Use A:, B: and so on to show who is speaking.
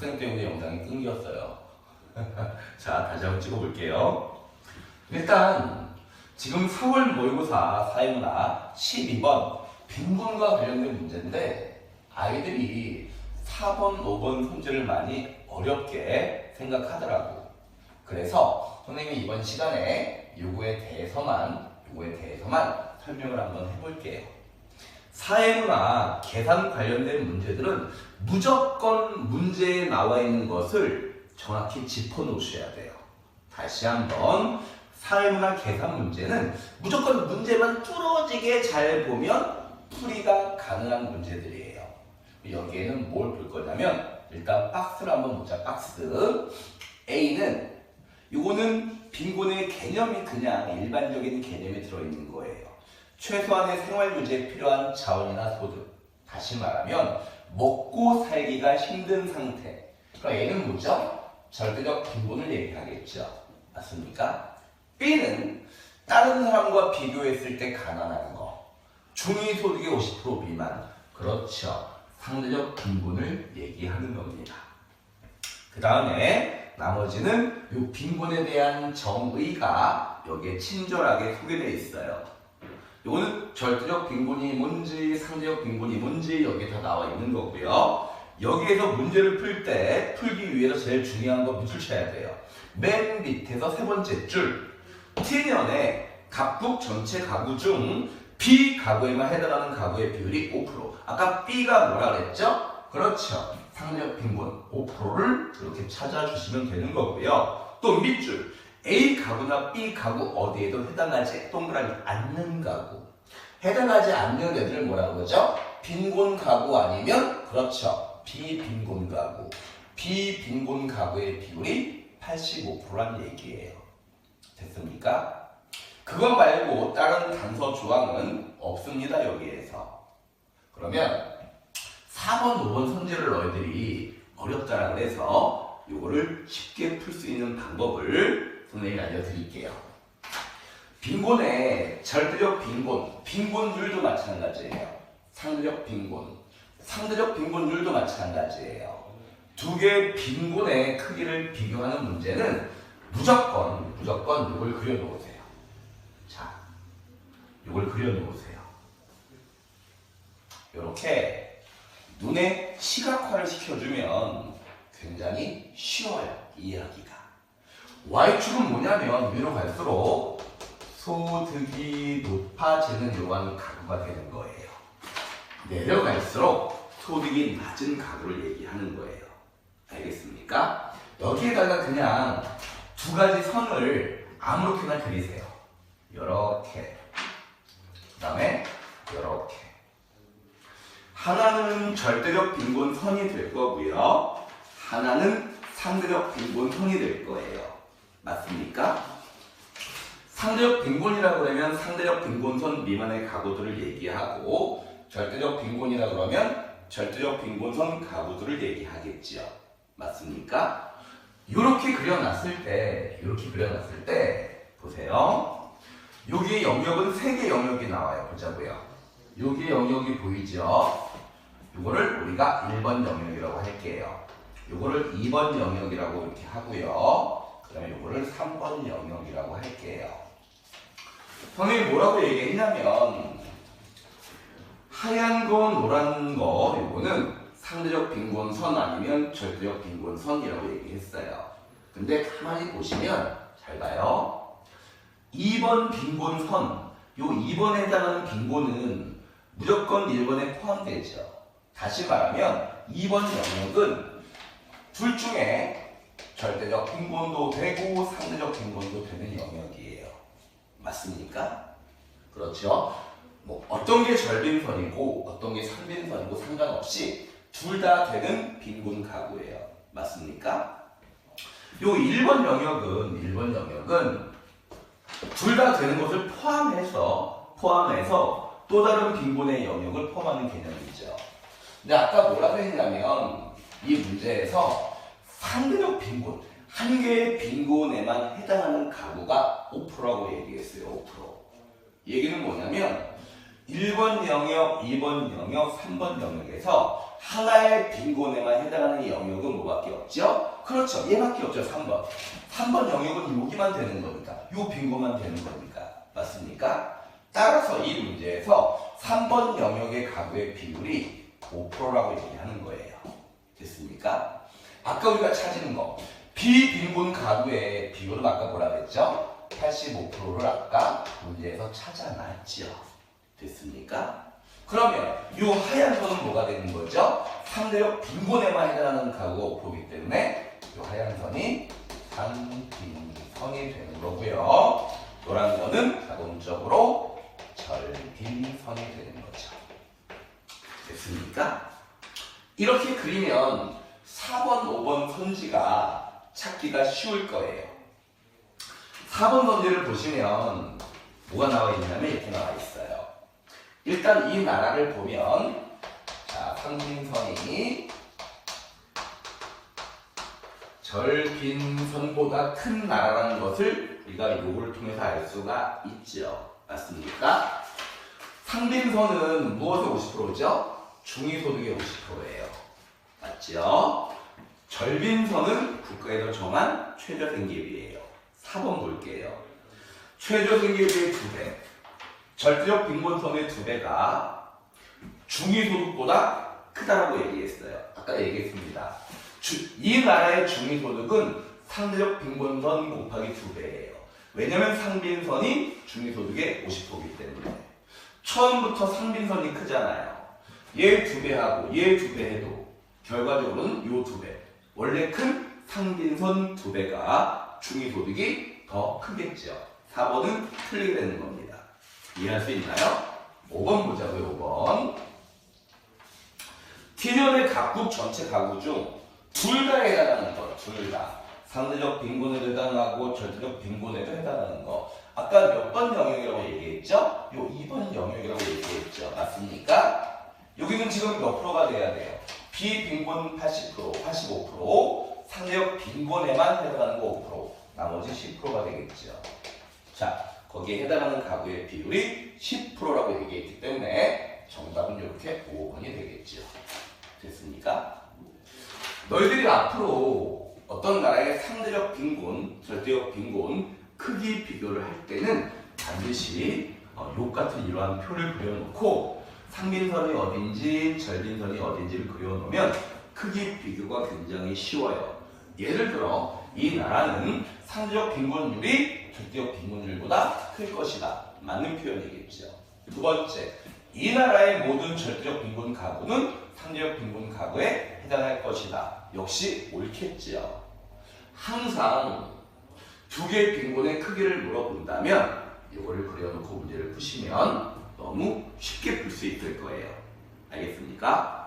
A: 학생 때문에 영상이 끊겼어요. 자, 다시 한번 찍어볼게요. 일단 지금 4월 모의고사 사회문화 12번 빈곤과 관련된 문제인데 아이들이 4번, 5번 문제를 많이 어렵게 생각하더라고. 그래서 선생님이 이번 시간에 요거에 대해서만 설명을 한번 해볼게요. 사회문화 계산 관련된 문제들은 무조건 문제에 나와 있는 것을 정확히 짚어놓으셔야 돼요. 다시 한번 사회문화 계산 문제는 무조건 문제만 뚫어지게 잘 보면 풀이가 가능한 문제들이에요. 여기에는 뭘 볼 거냐면 일단 박스를 한번 보자. 박스 A는 요거는 빈곤의 개념이 그냥 일반적인 개념이 들어있는 거예요. 최소한의 생활유지에 필요한 자원이나 소득, 다시 말하면 먹고 살기가 힘든 상태. 그럼 A는 뭐죠? 절대적 빈곤을 얘기하겠죠. 맞습니까? B는 다른 사람과 비교했을 때 가난한 거, 중위소득의 50% 미만. 그렇죠. 상대적 빈곤을 얘기하는 겁니다. 그 다음에 나머지는 이 빈곤에 대한 정의가 여기에 친절하게 소개되어 있어요. 이거는 절대적 빈곤이 뭔지 상대적 빈곤이 뭔지 여기에 다 나와 있는 거고요. 여기에서 문제를 풀기 위해서 제일 중요한 거 밑줄 쳐야 돼요. 맨 밑에서 세 번째 줄 T년의 각국 전체 가구 중 B가구에만 해당하는 가구의 비율이 5%. 아까 B가 뭐라 그랬죠? 그렇죠. 상대적 빈곤 5%를 이렇게 찾아주시면 되는 거고요. 또 밑줄 A 가구나 B 가구 어디에도 해당하지 동그라미 않는 가구. 해당하지 않는 애들 뭐라고 그러죠? 빈곤 가구 아니면 그렇죠. 비빈곤 가구. 비빈곤 가구의 비율이 85%라는 얘기예요. 됐습니까? 그거 말고 다른 단서 조항은 없습니다. 여기에서. 그러면 4번, 5번 선지를 너희들이 어렵다라 그래서 이거를 쉽게 풀 수 있는 방법을 선생님이 알려드릴게요. 빈곤의 절대적 빈곤율도 마찬가지예요. 상대적 빈곤율도 마찬가지예요. 두 개의 빈곤의 크기를 비교하는 문제는 무조건 이걸 그려놓으세요. 자, 이걸 그려놓으세요. 이렇게 눈에 시각화를 시켜주면 굉장히 쉬워요. 이해하기가. Y축은 뭐냐면 위로 갈수록 소득이 높아지는 요한 가구가 되는 거예요. 내려갈수록 소득이 낮은 가구를 얘기하는 거예요. 알겠습니까? 여기에다가 그냥 두 가지 선을 아무렇게나 그리세요. 요렇게. 그 다음에 요렇게. 하나는 절대적 빈곤선이 될 거고요. 하나는 상대적 빈곤선이 될 거예요. 맞습니까? 상대적 빈곤이라고 그러면 상대적 빈곤선 미만의 가구들을 얘기하고 절대적 빈곤이라고 그러면 절대적 빈곤선 가구들을 얘기하겠지요. 맞습니까? 이렇게 그려놨을 때 보세요. 여기에 영역은 3개 영역이 나와요. 보자고요. 여기에 영역이 보이죠? 이거를 우리가 1번 영역이라고 할게요. 이거를 2번 영역이라고 이렇게 하고요. 그 다음에 이거를 3번 영역이라고 할게요. 선생님이 뭐라고 얘기했냐면 하얀 거, 노란 거 이거는 상대적 빈곤선 아니면 절대적 빈곤선이라고 얘기했어요. 근데 가만히 보시면 잘 봐요. 2번 빈곤선, 요 2번에 해당하는 빈곤은 무조건 1번에 포함되죠. 다시 말하면 2번 영역은 둘 중에 절대적 빈곤도 되고 상대적 빈곤도 되는 영역이에요. 맞습니까? 그렇죠? 뭐 어떤 게 절빈선이고 어떤 게 선빈선이고 상관없이 둘 다 되는 빈곤 가구예요. 맞습니까? 요 1번 영역은 둘 다 되는 것을 포함해서 또 다른 빈곤의 영역을 포함하는 개념이죠. 근데 아까 뭐라고 했냐면 이 문제에서 상대적 빈곤, 한 개의 빈곤에만 해당하는 가구가 5%라고 얘기했어요. 5%. 얘기는 뭐냐면 1번 영역, 2번 영역, 3번 영역에서 하나의 빈곤에만 해당하는 영역은 뭐밖에 없죠? 그렇죠. 얘밖에 없죠. 3번. 3번 영역은 여기만 되는 거니까. 요 빈곤만 되는 거니까. 맞습니까? 따라서 이 문제에서 3번 영역의 가구의 비율이 5%라고 얘기하는 거예요. 됐습니까? 아까 우리가 찾은 거. 비빈곤 가구의 비율은 아까 뭐라 그랬죠? 85%를 아까 문제에서 찾아놨죠. 됐습니까? 그러면 이 하얀 선은 뭐가 되는 거죠? 상대적 빈곤에만 해당하는 가구가 5%이기 때문에 이 하얀 선이 상빈선이 되는 거고요. 노란 선은 자동적으로 절빈선이 되는 거죠. 됐습니까? 이렇게 그리면 4번, 5번 선지가 찾기가 쉬울 거예요. 4번 선지를 보시면 뭐가 나와 있냐면 이렇게 나와 있어요. 일단 이 나라를 보면 자, 상빈선이 절빈선보다 큰 나라라는 것을 우리가 요거를 통해서 알 수가 있죠. 맞습니까? 상빈선은 무엇의 50%죠? 중위소득의 50%예요. 맞죠? 절빈선은 국가에서 정한 최저생계비예요. 4번 볼게요. 최저생계비의 2배, 절대적 빈곤선의 2배가 중위소득보다 크다라고 얘기했어요. 아까 얘기했습니다. 이 나라의 중위소득은 상대적 빈곤선 곱하기 2배예요. 왜냐면 상빈선이 중위소득의 50%이기 때문에. 처음부터 상빈선이 크잖아요. 얘 2배하고 얘 2배 해도 결과적으로는 요 2배. 원래 큰 상빈선 2배가 중위소득이 더 크겠죠. 4번은 틀리게 되는 겁니다. 이해할 수 있나요? 5번 보자고요. 5번. T년의 각국 전체 가구 중 둘 다 해당하는 거. 둘 다. 상대적 빈곤에도 해당하고 절대적 빈곤에도 해당하는 거. 아까 몇 번 영역이라고 얘기했죠? 요 2번 영역이라고 얘기했죠. 맞습니까? 여기는 지금 몇 프로가 돼야 돼요? 비빈곤 80%, 85%, 상대적 빈곤에만 해당하는 거 5%, 나머지 10%가 되겠죠. 자, 거기에 해당하는 가구의 비율이 10%라고 얘기했기 때문에 정답은 이렇게 5번이 되겠죠. 됐습니까? 너희들이 앞으로 어떤 나라의 상대적 빈곤, 절대적 빈곤, 크기 비교를 할 때는 반드시 요 같은 이러한 표를 그려놓고 상빈선이 어딘지 절빈선이 어딘지를 그려놓으면 크기 비교가 굉장히 쉬워요. 예를 들어 이 나라는 상대적 빈곤율이 절대적 빈곤율보다 클 것이다. 맞는 표현이겠죠. 두 번째, 이 나라의 모든 절대적 빈곤 가구는 상대적 빈곤 가구에 해당할 것이다. 역시 옳겠죠. 항상 두 개의 빈곤의 크기를 물어본다면 이거를 그려놓고 문제를 푸시면 너무 쉽게 풀 수 있을 거예요. 알겠습니까?